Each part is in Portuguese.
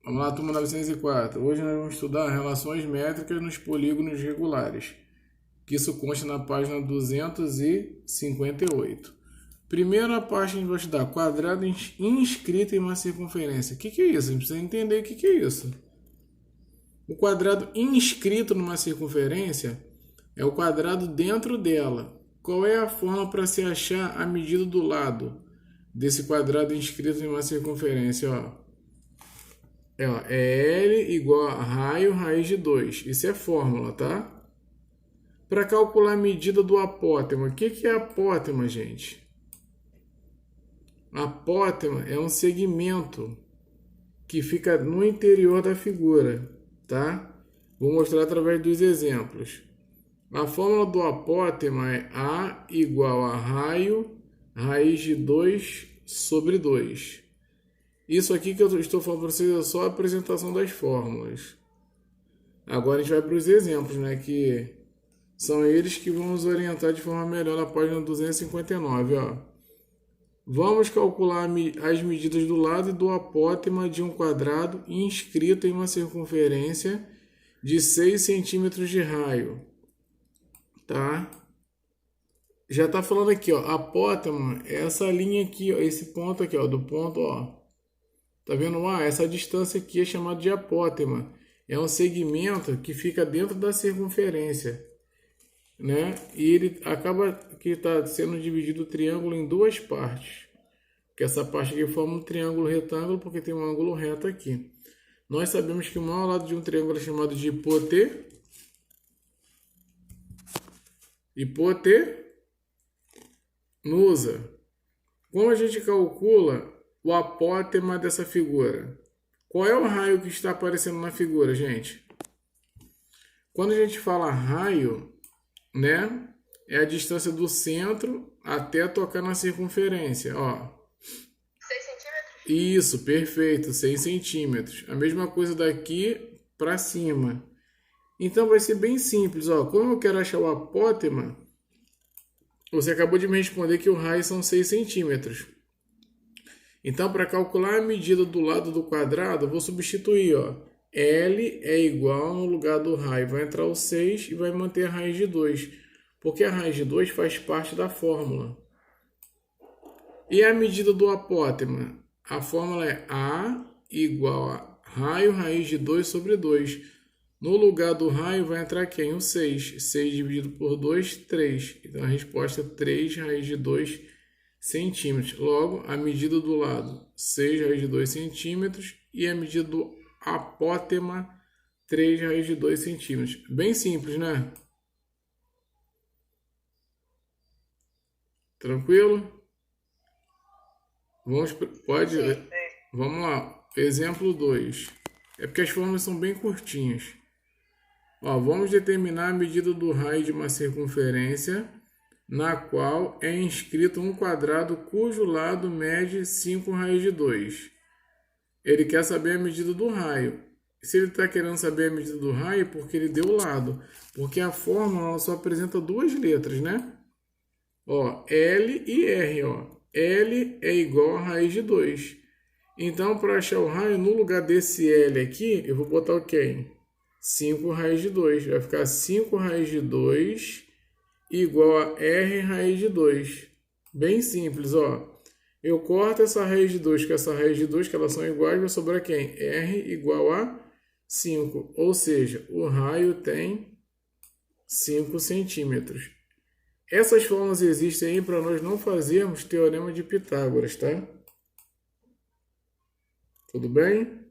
Vamos lá, turma 904. Hoje nós vamos estudar relações métricas nos polígonos regulares, que isso consta na página 258. Primeira parte a gente vai estudar quadrado inscrito em uma circunferência. O que é isso? A gente precisa entender o que é isso. O quadrado inscrito numa circunferência é o quadrado dentro dela. Qual é a forma para se achar a medida do lado desse quadrado inscrito em uma circunferência? É L igual a raio raiz de 2. Isso é fórmula, tá? Para calcular a medida do apótema. O que é apótema, gente? Apótema é um segmento que fica no interior da figura, tá? Vou mostrar através dos exemplos. A fórmula do apótema é A igual a raio raiz de 2 sobre 2. Isso aqui que eu estou falando para vocês é só a apresentação das fórmulas. Agora a gente vai para os exemplos, né? Que são eles que vão nos orientar de forma melhor na página 259, ó. Vamos calcular as medidas do lado e do apótema de um quadrado inscrito em uma circunferência de 6 centímetros de raio. Tá? Já está falando aqui, ó, apótema é essa linha aqui, ó, esse ponto aqui, ó, do ponto, ó. Tá vendo? Essa distância aqui é chamada de apótema. É um segmento que fica dentro da circunferência, né? E ele acaba que está sendo dividido o triângulo em duas partes. Que essa parte aqui forma um triângulo retângulo porque tem um ângulo reto aqui. Nós sabemos que o maior lado de um triângulo é chamado de hipotenusa. Como a gente calcula o apótema dessa figura? Qual é o raio que está aparecendo na figura, gente? Quando a gente fala raio, né? É a distância do centro até tocar na circunferência, ó. 6 centímetros? Isso, perfeito, 6 centímetros. A mesma coisa daqui para cima. Então vai ser bem simples, ó. Como eu quero achar o apótema, você acabou de me responder que o raio são 6 centímetros. Então, para calcular a medida do lado do quadrado, eu vou substituir, ó. L é igual, no lugar do raio vai entrar o 6 e vai manter a raiz de 2. Porque a raiz de 2 faz parte da fórmula. E a medida do apótema? A fórmula é A igual a raio raiz de 2 sobre 2. No lugar do raio vai entrar quem? O 6. 6 dividido por 2, 3. Então a resposta é 3 raiz de 2 centímetros. Logo, a medida do lado, 6 raiz de 2 centímetros. E a medida do apótema, 3 raiz de 2 centímetros. Bem simples, né? Tranquilo? Vamos lá. Exemplo 2. É porque as fórmulas são bem curtinhas. Ó, vamos determinar a medida do raio de uma circunferência na qual é inscrito um quadrado cujo lado mede 5 raiz de 2. Ele quer saber a medida do raio. Se ele está querendo saber a medida do raio, porque ele deu o lado. Porque a fórmula ela só apresenta duas letras, né? Ó, L e R, ó. L é igual a raiz de 2. Então, para achar o raio, no lugar desse L aqui, eu vou botar o quê? 5 raiz de 2. Vai ficar 5 raiz de 2 igual a R raiz de 2. Bem simples, ó. Eu corto essa raiz de 2 com essa raiz de 2, que elas são iguais, vai sobrar quem? R igual a 5. Ou seja, o raio tem 5 centímetros. Essas fórmulas existem aí para nós não fazermos teorema de Pitágoras, tá? Tudo bem?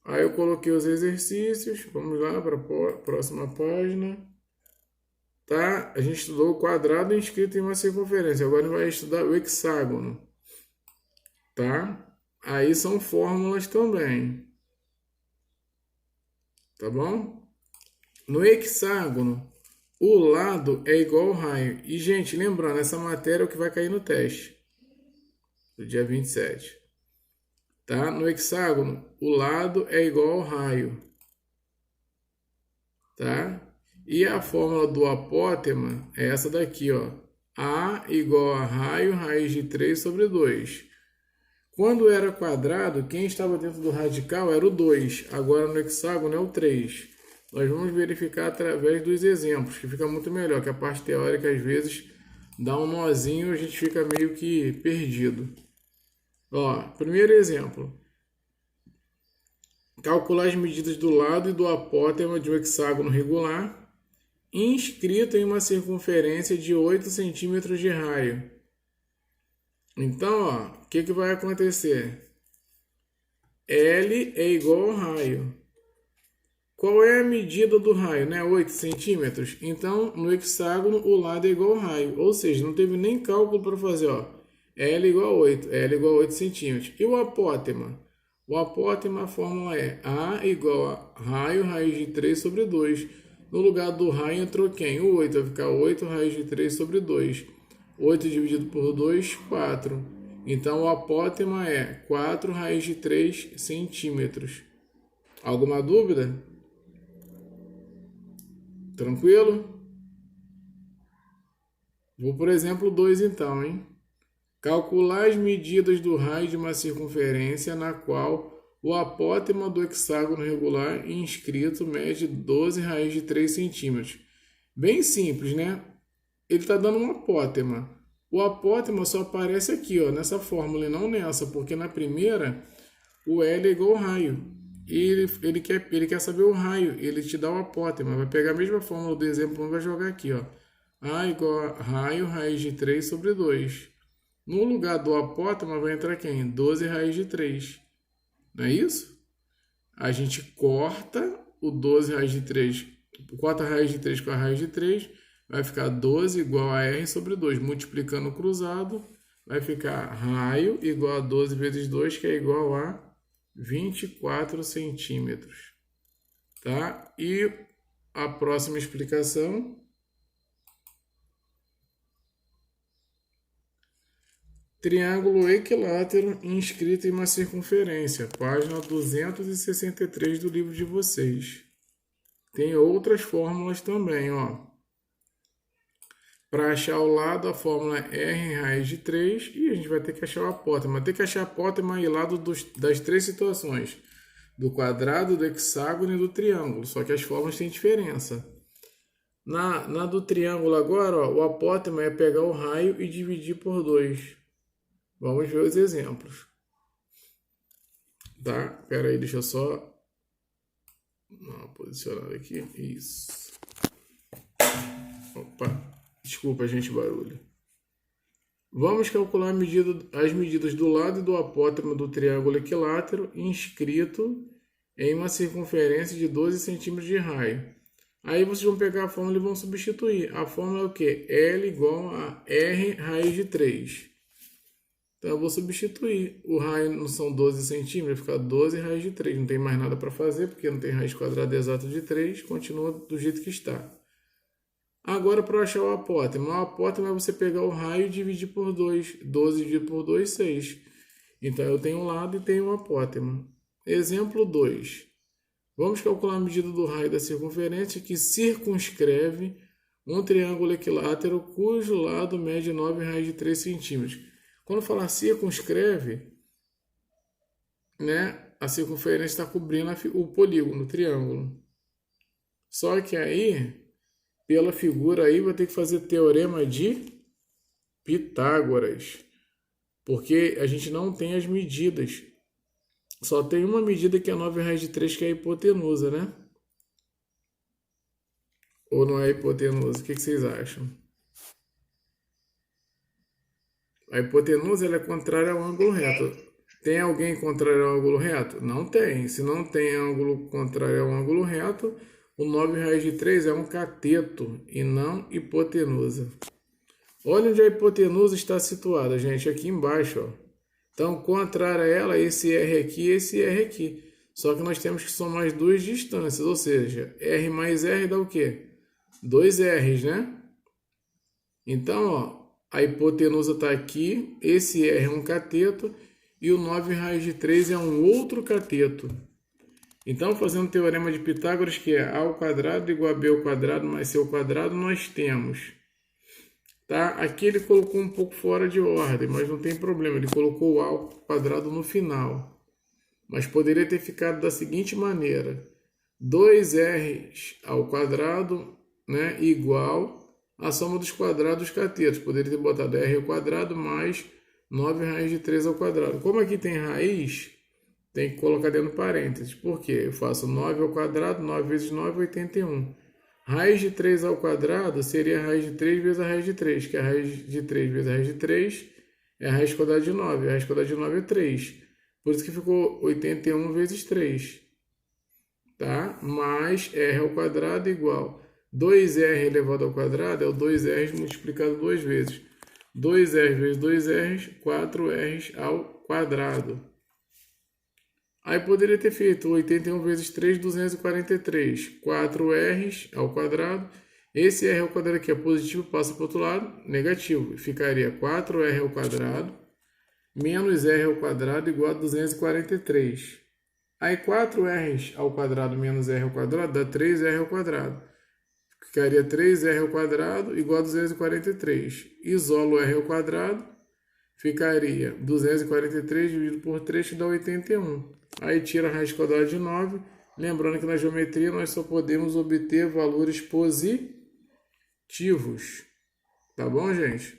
Aí eu coloquei os exercícios. Vamos lá para a próxima página. Tá? A gente estudou o quadrado inscrito em uma circunferência. Agora a gente vai estudar o hexágono. Tá? Aí são fórmulas também. Tá bom? No hexágono, o lado é igual ao raio. E, gente, lembrando, essa matéria é o que vai cair no teste do dia 27. Tá? No hexágono, o lado é igual ao raio. Tá? E a fórmula do apótema é essa daqui, ó. A igual a raio raiz de 3 sobre 2. Quando era quadrado, quem estava dentro do radical era o 2. Agora no hexágono é o 3. Nós vamos verificar através dos exemplos, que fica muito melhor, que a parte teórica às vezes dá um nozinho e a gente fica meio que perdido. Ó, primeiro exemplo. Calcular as medidas do lado e do apótema de um hexágono regular inscrito em uma circunferência de 8 centímetros de raio. Então, ó, o que vai acontecer? L é igual ao raio. Qual é a medida do raio, né? 8 centímetros. Então, no hexágono, o lado é igual ao raio. Ou seja, não teve nem cálculo para fazer, ó. L igual a 8. L igual a 8 centímetros. E o apótema? O apótema, a fórmula é A igual a raio raiz de 3 sobre 2. No lugar do raio entrou quem? O 8. Vai ficar 8 raiz de 3 sobre 2. 8 dividido por 2, 4. Então, o apótema é 4 raiz de 3 centímetros. Alguma dúvida? Tranquilo? Vou por exemplo 2 então, hein? Calcular as medidas do raio de uma circunferência na qual o apótema do hexágono regular inscrito mede 12 raiz de 3 centímetros. Bem simples, né? Ele está dando um apótema. O apótema só aparece aqui, ó, nessa fórmula e não nessa, porque na primeira o L é igual ao raio. E ele quer saber o raio, ele te dá o apótema. Vai pegar a mesma fórmula do exemplo 1 e vai jogar aqui, ó. A igual a raio raiz de 3 sobre 2. No lugar do apótema vai entrar quem? 12 raiz de 3. Não é isso? A gente corta o 12 raiz de 3, corta a raiz de 3 com a raiz de 3, vai ficar 12 igual a R sobre 2. Multiplicando o cruzado, vai ficar raio igual a 12 vezes 2, que é igual a 24 centímetros. Tá? E a próxima explicação. Triângulo equilátero inscrito em uma circunferência. Página 263 do livro de vocês. Tem outras fórmulas também, ó. Para achar o lado, a fórmula é R raiz de 3 e a gente vai ter que achar o apótema. Tem que achar apótema e lado das três situações. Do quadrado, do hexágono e do triângulo. Só que as fórmulas têm diferença. Na do triângulo agora, ó, o apótema é pegar o raio e dividir por 2. Vamos ver os exemplos. Tá? Pera aí, deixa eu só posicionar aqui. Isso. Opa. Desculpa, gente, barulho. Vamos calcular as medidas do lado e do apótema do triângulo equilátero inscrito em uma circunferência de 12 centímetros de raio. Aí vocês vão pegar a fórmula e vão substituir. A fórmula é o quê? L igual a R raiz de 3. Então eu vou substituir. O raio não são 12 centímetros, vai ficar 12 raiz de 3. Não tem mais nada para fazer, porque não tem raiz quadrada exata de 3. Continua do jeito que está. Agora, para achar o apótema. O apótema é você pegar o raio e dividir por 2. 12 dividido por 2, 6. Então, eu tenho um lado e tenho um apótema. Exemplo 2. Vamos calcular a medida do raio da circunferência que circunscreve um triângulo equilátero cujo lado mede 9 raiz de 3 centímetros. Quando falar circunscreve, né, a circunferência está cobrindo o polígono, o triângulo. Só que aí, pela figura aí, vai ter que fazer teorema de Pitágoras. Porque a gente não tem as medidas. Só tem uma medida que é 9 raiz de 3, que é a hipotenusa, né? Ou não é hipotenusa? O que vocês acham? A hipotenusa ela é contrária ao ângulo reto. Tem alguém contrário ao ângulo reto? Não tem. Se não tem ângulo contrário ao ângulo reto, o 9 raiz de 3 é um cateto e não hipotenusa. Olha onde a hipotenusa está situada, gente. Aqui embaixo, ó. Então, contrário a ela, esse R aqui e esse R aqui. Só que nós temos que somar as duas distâncias. Ou seja, R mais R dá o quê? 2 R's, né? Então, ó. A hipotenusa está aqui, esse R é um cateto e o 9 raiz de 3 é um outro cateto. Então, fazendo o teorema de Pitágoras, que é A ao quadrado igual a B ao quadrado mais C ao quadrado, nós temos Tá? Aqui ele colocou um pouco fora de ordem, mas não tem problema. Ele colocou o A ao quadrado no final. Mas poderia ter ficado da seguinte maneira: 2r ao quadrado, né, igual a soma dos quadrados catetos. Poderia ter botado r ao quadrado mais 9 raiz de 3 ao quadrado. Como aqui tem raiz, tem que colocar dentro do parênteses. Por quê? Eu faço 9 ao quadrado, 9 vezes 9, 81. Raiz de 3 ao quadrado seria a raiz de 3 vezes a raiz de 3, que a raiz de 3 vezes a raiz de 3 é a raiz quadrada de 9. A raiz quadrada de 9 é 3. Por isso que ficou 81 vezes 3. Tá? Mais r ao quadrado igual 2r elevado ao quadrado é o 2r multiplicado duas vezes. 2r vezes 2r, 4r ao quadrado. Aí poderia ter feito 81 vezes 3, 243. 4r ao quadrado. Esse r ao quadrado aqui é positivo, passa para o outro lado, negativo. Ficaria 4r ao quadrado menos r ao quadrado igual a 243. Aí 4r ao quadrado menos r ao quadrado dá 3r ao quadrado. Ficaria 3r ao quadrado igual a 243. Isolo r ao quadrado, ficaria 243 dividido por 3, que dá 81. Aí tira a raiz quadrada de 9. Lembrando que na geometria nós só podemos obter valores positivos. Tá bom, gente?